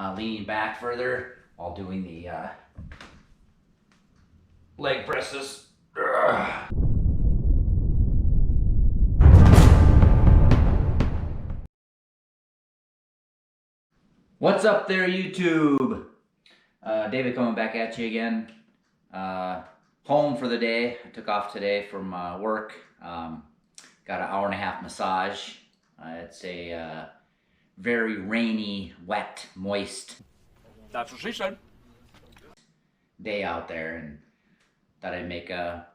leaning back further while doing the leg presses. What's up there, YouTube? David coming back at you again. Home for the day. I took off today from work. Got an hour-and-a-half massage. It's a very rainy, wet, moist. That's what she said. Day out there, and thought I'd make a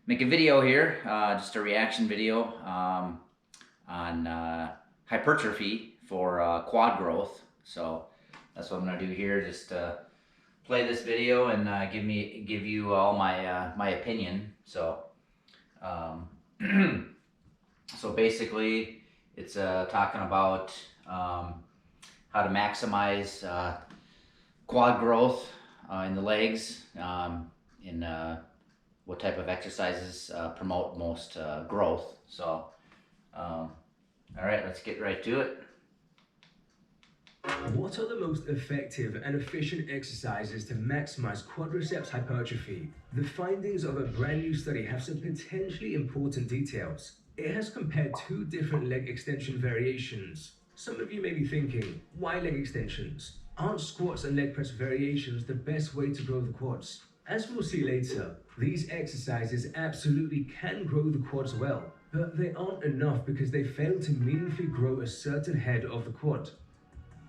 video here, just a reaction video on hypertrophy for quad growth. So that's what I'm gonna do here. Just play this video and give you all my opinion. So so basically, it's talking about how to maximize quad growth in the legs, in what type of exercises promote most growth. So, all right, let's get right to it. What are the most effective and efficient exercises to maximize quadriceps hypertrophy? The findings of a brand new study have some potentially important details. It has compared two different leg extension variations. Some of you may be thinking, why leg extensions? Aren't squats and leg press variations the best way to grow the quads? As we'll see later, these exercises absolutely can grow the quads well, but they aren't enough because they fail to meaningfully grow a certain head of the quad.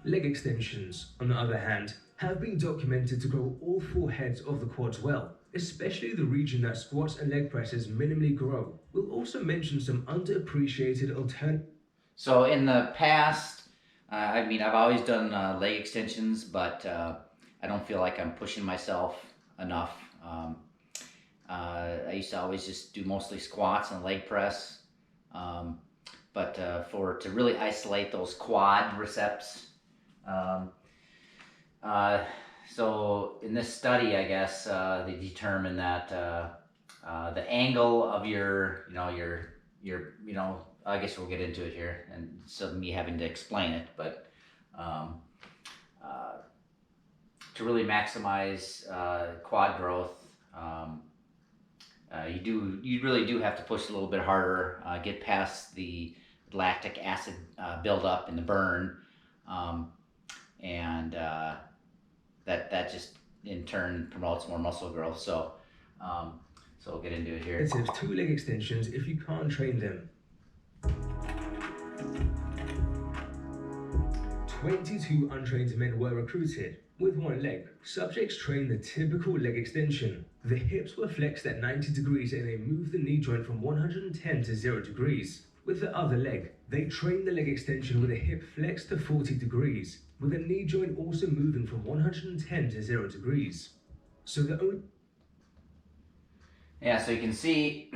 Leg extensions, on the other hand, have been documented to grow all four heads of the quads well, especially the region that squats and leg presses minimally grow. We'll also mention some underappreciated alternatives. So in the past, I mean, I've always done leg extensions, but I don't feel like I'm pushing myself enough. I used to always just do mostly squats and leg press, but to really isolate those quadriceps. So in this study, I guess they determined that the angle of your, I guess we'll get into it here, and so me having to explain it, but to really maximize quad growth, you really do have to push a little bit harder, get past the lactic acid buildup in the burn, and that just in turn promotes more muscle growth. So so we'll get into it here. It's two leg extensions if you can't train them. 22 untrained men were recruited. With one leg, subjects trained the typical leg extension. The hips were flexed at 90 degrees and they moved the knee joint from 110 to 0 degrees. With the other leg, they trained the leg extension with a hip flexed to 40 degrees, with the knee joint also moving from 110 to 0 degrees. So the only... Yeah, so you can see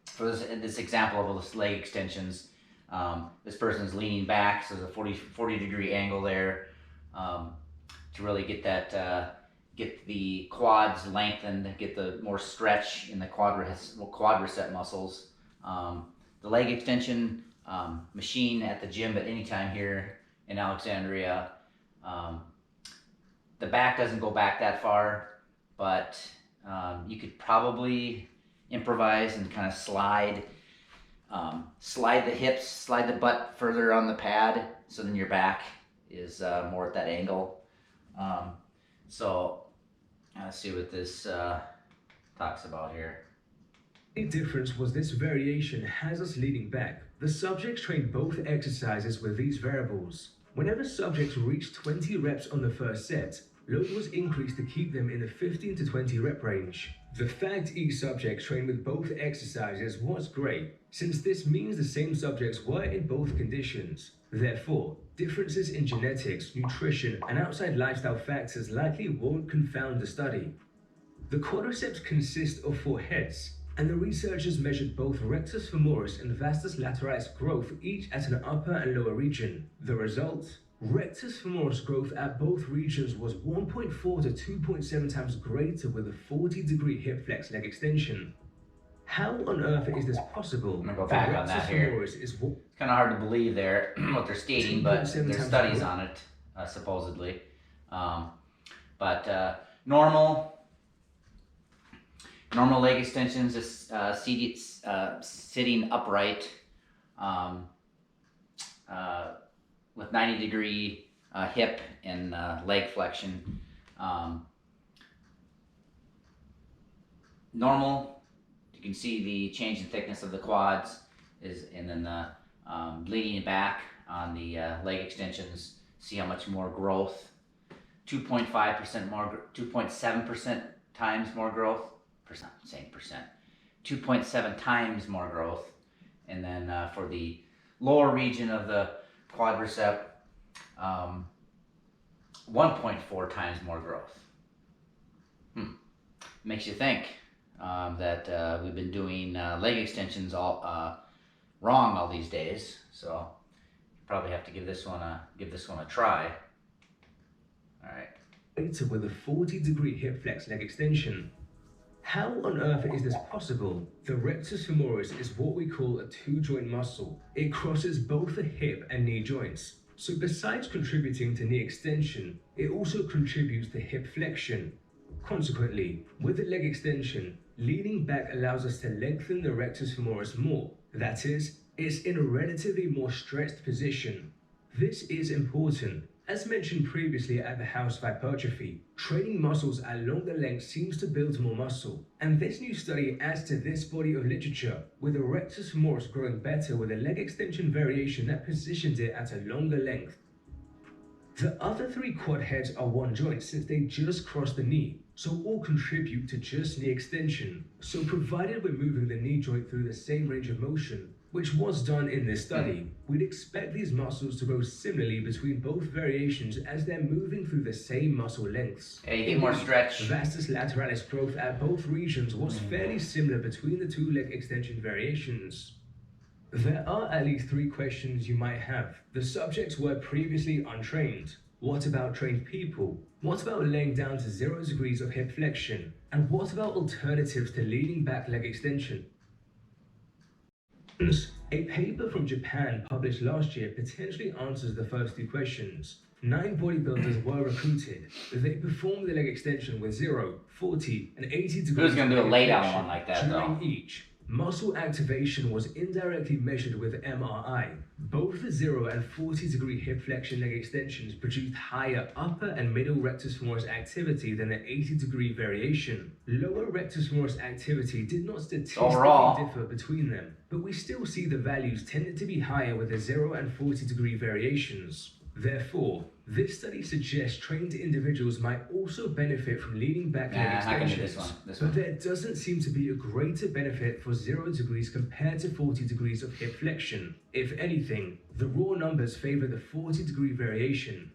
for this example of leg extensions, this person's leaning back, so there's a 40 degree angle there, to really get that, get the quads lengthened, get the more stretch in the quadricep muscles. The leg extension machine at the gym at any time here in Alexandria, the back doesn't go back that far, but you could probably improvise and kind of slide the hips, slide the butt further on the pad, so then your back is more at that angle. So let's see what this talks about here. The difference was this variation has us leaning back. The subjects trained both exercises with these variables. Whenever subjects reached 20 reps on the first set, load was increased to keep them in the 15 to 20 rep range. The fact each subject trained with both exercises was great, since this means the same subjects were in both conditions. Therefore, differences in genetics, nutrition, and outside lifestyle factors likely won't confound the study. The quadriceps consist of four heads, and the researchers measured both rectus femoris and vastus lateralis growth each at an upper and lower region. The result? Rectus femoris growth at both regions was 1.4 to 2.7 times greater with a 40-degree hip flex leg extension. How on earth is this possible? I'm gonna go back on that here. It's kind of hard to believe there what they're stating, but there's studies on it. supposedly. Um, but normal leg extensions is sitting upright, um, with 90-degree hip and leg flexion. Um, normal, you can see the change in thickness of the quads and then the leaning back on the leg extensions. See how much more growth. 2.5% more, 2.7% times more growth. Saying percent. 2.7 times more growth. And then for the lower region of the quadricep, 1.4 times more growth. Makes you think that we've been doing leg extensions all wrong all these days. So probably have to give this one a try. All right. With a 40-degree hip flex leg extension. How on earth is this possible? The rectus femoris is what we call a two-joint muscle. It crosses both the hip and knee joints. So besides contributing to knee extension, it also contributes to hip flexion. Consequently, with the leg extension, leaning back allows us to lengthen the rectus femoris more. That is, it's in a relatively more stretched position. This is important. As mentioned previously at the House of Hypertrophy, training muscles at longer lengths seems to build more muscle, and this new study adds to this body of literature, with the rectus femoris growing better with a leg extension variation that positions it at a longer length. The other three quad heads are one joint since they just cross the knee, so all contribute to just knee extension. So provided we're moving the knee joint through the same range of motion, which was done in this study, we'd expect these muscles to grow similarly between both variations as they're moving through the same muscle lengths. Yeah, you get more stretch. Vastus lateralis growth at both regions was fairly similar between the two leg extension variations. There are at least three questions you might have. The subjects were previously untrained. What about trained people? What about laying down to 0 degrees of hip flexion? And what about alternatives to leaning back leg extension? A paper from Japan published last year potentially answers the first two questions. 9 bodybuilders were recruited. They performed the leg extension with 0, 40, and 80 degrees. Who's going to do a lay down one like that during though? Each. Muscle activation was indirectly measured with MRI. Both the 0 and 40-degree hip flexion leg extensions produced higher upper and middle rectus femoris activity than the 80-degree variation. Lower rectus femoris activity did not statistically differ between them, but we still see the values tended to be higher with the 0 and 40-degree variations. Therefore, this study suggests trained individuals might also benefit from leaning back leg extensions, but there doesn't seem to be a greater benefit for 0 degrees compared to 40 degrees of hip flexion. If anything, the raw numbers favor the 40-degree variation.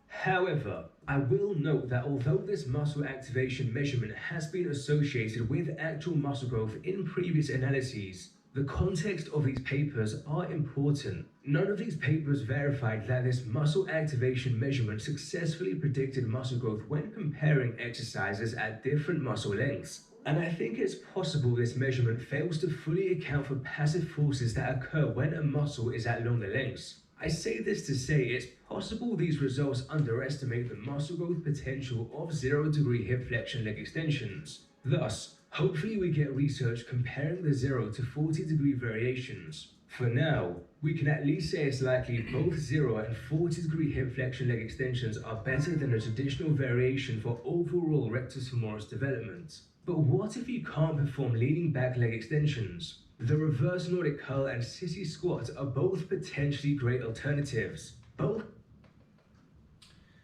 However, I will note that although this muscle activation measurement has been associated with actual muscle growth in previous analyses, the context of these papers are important. None of these papers verified that this muscle activation measurement successfully predicted muscle growth when comparing exercises at different muscle lengths. And I think it's possible this measurement fails to fully account for passive forces that occur when a muscle is at longer lengths. I say this to say it's possible these results underestimate the muscle growth potential of 0 degree hip flexion leg extensions. Thus, hopefully we get research comparing the 0 to 40-degree variations. For now, we can at least say it's likely both 0 and 40-degree hip flexion leg extensions are better than a traditional variation for overall rectus femoris development. But what if you can't perform leaning back leg extensions? The reverse Nordic curl and sissy squat are both potentially great alternatives.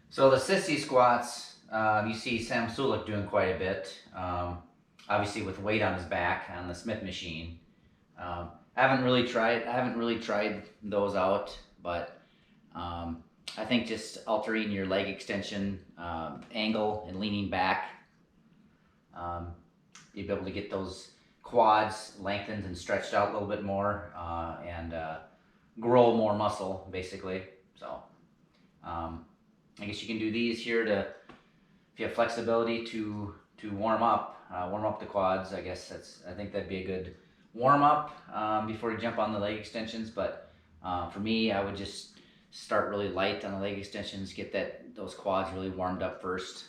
So the sissy squats, you see Sam Sulek doing quite a bit. Obviously with weight on his back on the Smith machine. I haven't really tried those out, but I think just altering your leg extension angle and leaning back, you'll be able to get those quads lengthened and stretched out a little bit more and grow more muscle basically. So I guess you can do these here to, if you have flexibility to warm up the quads. I think that'd be a good warm up before you jump on the leg extensions. But for me, I would just start really light on the leg extensions, get those quads really warmed up first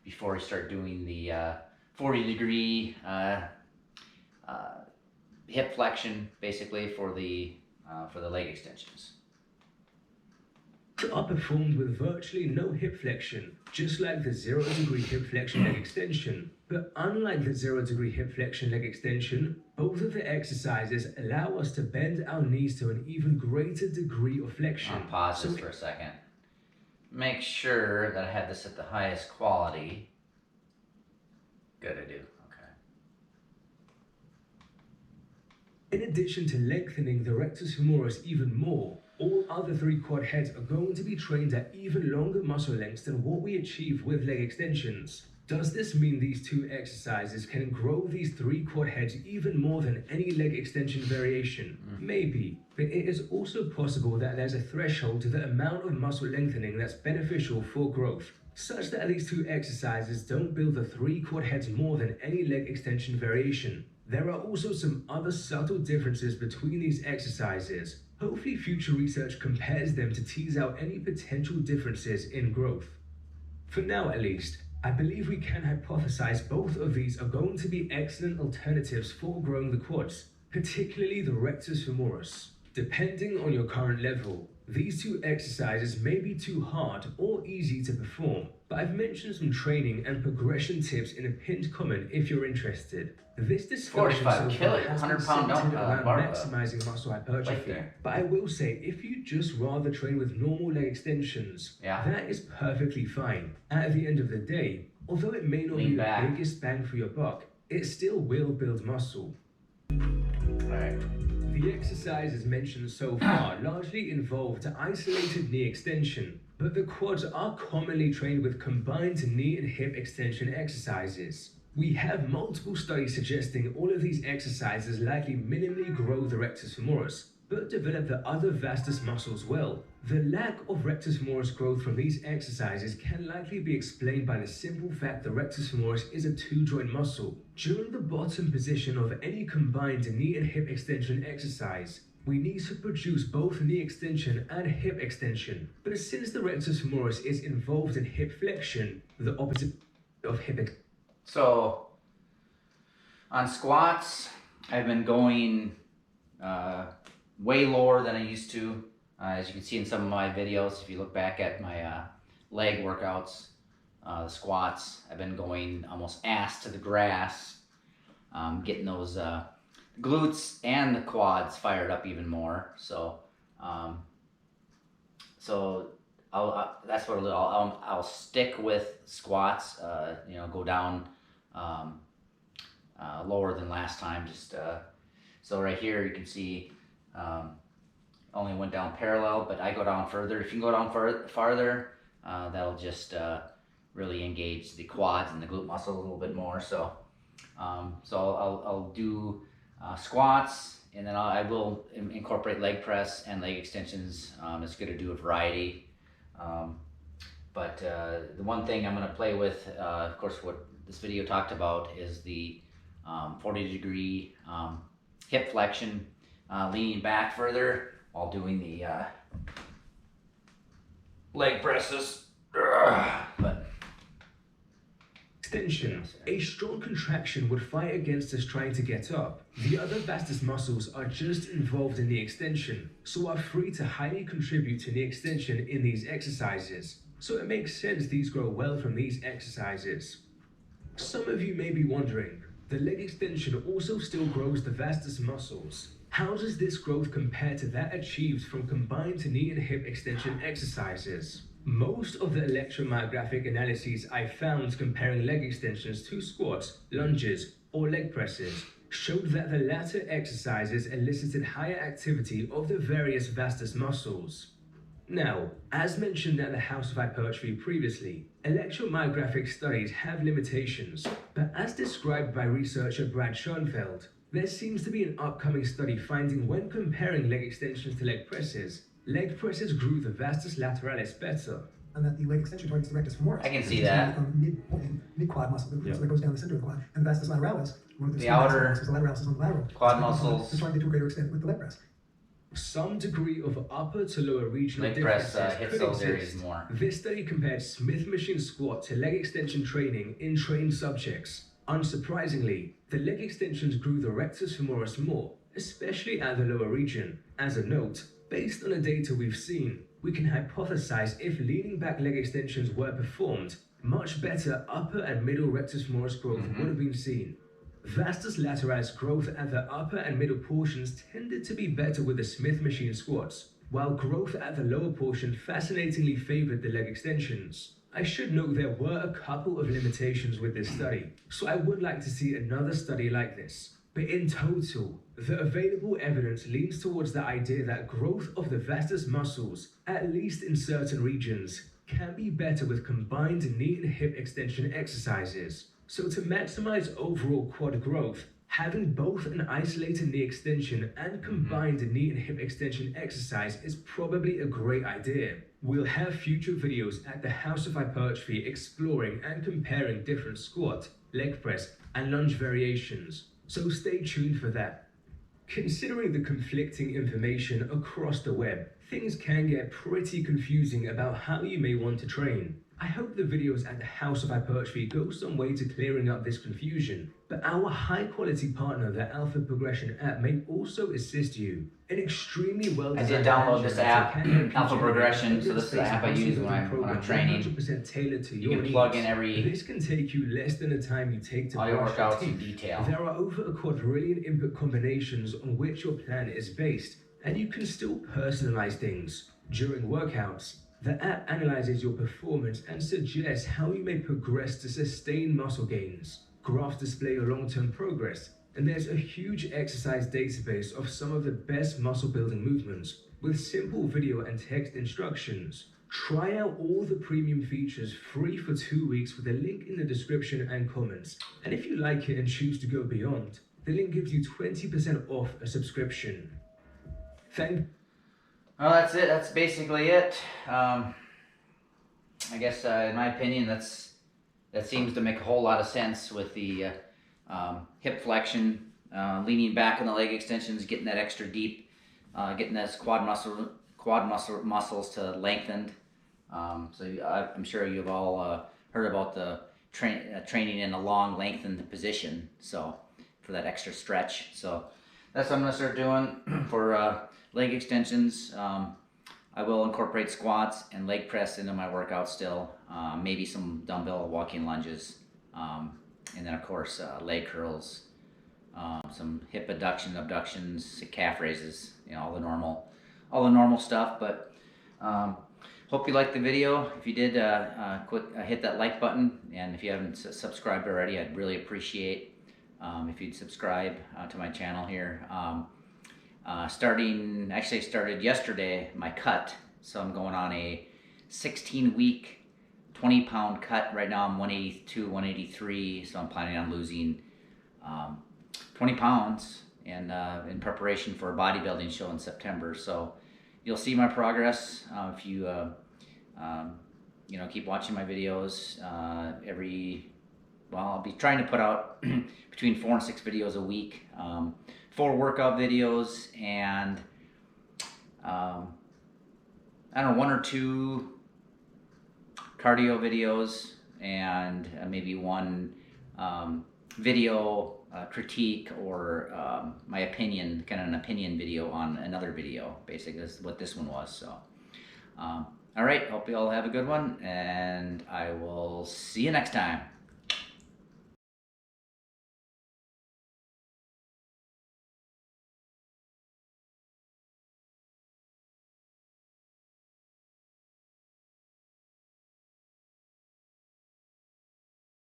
before you start doing the 40-degree hip flexion, basically for the leg extensions. Are performed with virtually no hip flexion, just like the 0-degree hip flexion leg extension. But unlike the 0-degree hip flexion leg extension, both of the exercises allow us to bend our knees to an even greater degree of flexion. I'll pause this for a second. Make sure that I have this at the highest quality. Good, I do. In addition to lengthening the rectus femoris even more, all other 3 quad heads are going to be trained at even longer muscle lengths than what we achieve with leg extensions. Does this mean these 2 exercises can grow these 3 quad heads even more than any leg extension variation? Maybe, but it is also possible that there's a threshold to the amount of muscle lengthening that's beneficial for growth, such that these 2 exercises don't build the 3 quad heads more than any leg extension variation. There are also some other subtle differences between these exercises. Hopefully future research compares them to tease out any potential differences in growth. For now at least, I believe we can hypothesize both of these are going to be excellent alternatives for growing the quads, particularly the rectus femoris. Depending on your current level, these 2 exercises may be too hard or easy to perform, but I've mentioned some training and progression tips in a pinned comment if you're interested. This discussion 45 so far has been 100-pound centered around barbell. maximizing muscle hypertrophy, there. but I will say if you just rather train with normal leg extensions, that is perfectly fine. At the end of the day, although it may not be the biggest bang for your buck, it still will build muscle. Alright. The exercises mentioned so far largely involved isolated knee extension, but the quads are commonly trained with combined knee and hip extension exercises. We have multiple studies suggesting all of these exercises likely minimally grow the rectus femoris, but develop the other vastus muscles well. The lack of rectus femoris growth from these exercises can likely be explained by the simple fact the rectus femoris is a 2-joint muscle. During the bottom position of any combined knee and hip extension exercise, we need to produce both knee extension and hip extension. But since the rectus femoris is involved in hip flexion, the opposite of hip extension. So, on squats, I've been going way lower than I used to. As you can see in some of my videos, if you look back at my leg workouts, the squats, I've been going almost ass to the grass, getting those glutes and the quads fired up even more. So, that's what I'll stick with squats. Go down lower than last time. So right here you can see only went down parallel, but I go down further. If you can go down farther, that'll just really engage the quads and the glute muscle a little bit more. So I'll do squats, and then I will incorporate leg press and leg extensions. It's good to do a variety. But the one thing I'm going to play with, of course, what this video talked about is the 40-degree hip flexion, leaning back further while doing the leg presses. But extension. A strong contraction would fight against us trying to get up. The other vastus muscles are just involved in the extension, so are free to highly contribute to the extension in these exercises. So it makes sense these grow well from these exercises. Some of you may be wondering, the leg extension also still grows the vastus muscles. How does this growth compare to that achieved from combined knee and hip extension exercises? Most of the electromyographic analyses I found comparing leg extensions to squats, lunges, or leg presses showed that the latter exercises elicited higher activity of the various vastus muscles. Now, as mentioned at the House of Hypertrophy previously, electromyographic studies have limitations, but as described by researcher Brad Schoenfeld, there seems to be an upcoming study finding when comparing leg extensions to leg presses grew the vastus lateralis better. And that the leg extension targets the rectus femoris. I can see that. Mid quad muscle, so that goes down the center of the quad, and the vastus lateralis, one of The outer muscles, the lateralis is on the lateral. quad muscles. Is targeted to a greater extent with the leg press. Some degree of upper to lower regional Leg press differences hits could those areas exist. more. This study compared Smith machine squat to leg extension training in trained subjects. Unsurprisingly, the leg extensions grew the rectus femoris more, especially at the lower region. As a note, based on the data we've seen, we can hypothesize if leaning back leg extensions were performed, much better upper and middle rectus femoris growth would have been seen. Vastus lateralis growth at the upper and middle portions tended to be better with the Smith machine squats, while growth at the lower portion fascinatingly favored the leg extensions. I should note there were a couple of limitations with this study, so I would like to see another study like this. But in total, the available evidence leans towards the idea that growth of the vastus muscles, at least in certain regions, can be better with combined knee and hip extension exercises. So to maximize overall quad growth, having both an isolated knee extension and combined knee and hip extension exercise is probably a great idea. We'll have future videos at the House of Hypertrophy exploring and comparing different squat, leg press, and lunge variations, so stay tuned for that. Considering the conflicting information across the web, things can get pretty confusing about how you may want to train. I hope the videos at the House of Hypertrophy go some way to clearing up this confusion, but our high-quality partner, the Alpha Progression app, may also assist you. An extremely well-designed download this app, Alpha Progression, so this is the app I use when I'm training. 100% tailored to You your can plug needs. in every This can take you less than the time you take to all your brush your workouts in teeth. detail. There are over a quadrillion input combinations on which your plan is based, and you can still personalize things. During workouts, the app analyzes your performance and suggests how you may progress to sustain muscle gains. Graphs display your long-term progress, and there's a huge exercise database of some of the best muscle building movements with simple video and text instructions. Try out all the premium features free for 2 weeks with a link in the description and comments. And if you like it and choose to go beyond, the link gives you 20% off a subscription. Well, that's it. That's basically it. I guess, in my opinion, that seems to make a whole lot of sense with the hip flexion, leaning back on the leg extensions, getting that extra deep, getting those quad muscles to lengthened. I'm sure you've all heard about the training in a long lengthened position. So for that extra stretch. So that's what I'm gonna start doing for leg extensions. I will incorporate squats and leg press into my workout still. Maybe some dumbbell walking lunges, and then of course leg curls, some hip abductions, calf raises. You know, all the normal stuff. But hope you liked the video. If you did, hit that like button, and if you haven't subscribed already, I'd really appreciate if you'd subscribe to my channel here. Started yesterday, my cut. So I'm going on a 16-week, 20-pound cut. Right now I'm 182, 183. So I'm planning on losing 20 pounds and in preparation for a bodybuilding show in September. So you'll see my progress if you keep watching my videos. I'll be trying to put out between 4 and 6 videos a week. 4 workout videos and 1 or 2 cardio videos, and maybe 1 video critique or my opinion, kind of an opinion video on another video. Basically, this is what this one was. So, all right, hope you all have a good one, and I will see you next time.